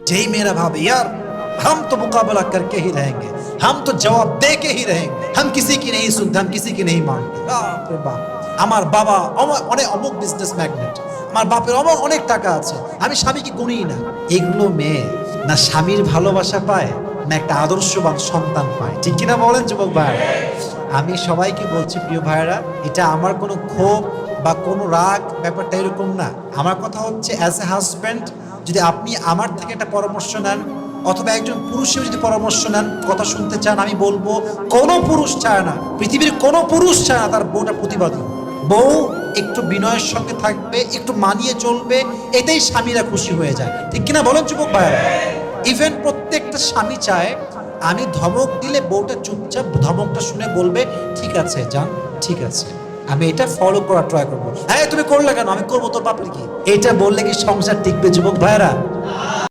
যেই মেয়েরা ভাবে यार हम तो मुकाबला करके ही रहेंगे, हम तो जवाब दे के ही रहेंगे, हम किसी की नहीं सुनते, हम किसी की नहीं मानते। बाप रे बाप, আমার বাবা অনেক অমুক বিজনেস ম্যাগনেট, আমার বাপের অনেক টাকা আছে, আমি স্বামীকে গুনি না। এগুলো মেয়ে না স্বামীর ভালোবাসা পায়, না একটা আদর্শবান সন্তান পায়। ঠিক কিনা বলেন যুবক ভাইরা? আমি সবাইকে বলছি প্রিয় ভাইরা, এটা আমার কোনো ক্ষোভ বা কোনো রাগ, ব্যাপারটা এরকম না। আমার কথা হচ্ছে অ্যাজ এ হাজব্যান্ড, যদি আপনি আমার থেকে একটা পরামর্শ নেন, অথবা একজন পুরুষের যদি পরামর্শ নেন, কথা শুনতে চান, আমি বলবো কোনো পুরুষ চায় না, পৃথিবীর কোনো পুরুষ চায় না তার বউটা প্রতিবাদী। বউ একটু বিনয়ের সঙ্গে থাকবে, একটু মানিয়ে চলবে, এতেই স্বামীরা খুশি হয়ে যায়। ঠিক কিনা বলেন যুবক ভাইরা? ইভেন প্রত্যেকটা স্বামী চায় আমি ধমক দিলে বউটা চুপচাপ ধমকটা শুনে বলবে ঠিক আছে জান, ঠিক আছে, আমি এটা ফলো করার ট্রাই করবো। হ্যাঁ তুমি করলে কেন? আমি করবো, তোর বাপের কি? এটা বললে কি সংসার টিকবে যুবক ভাইরা?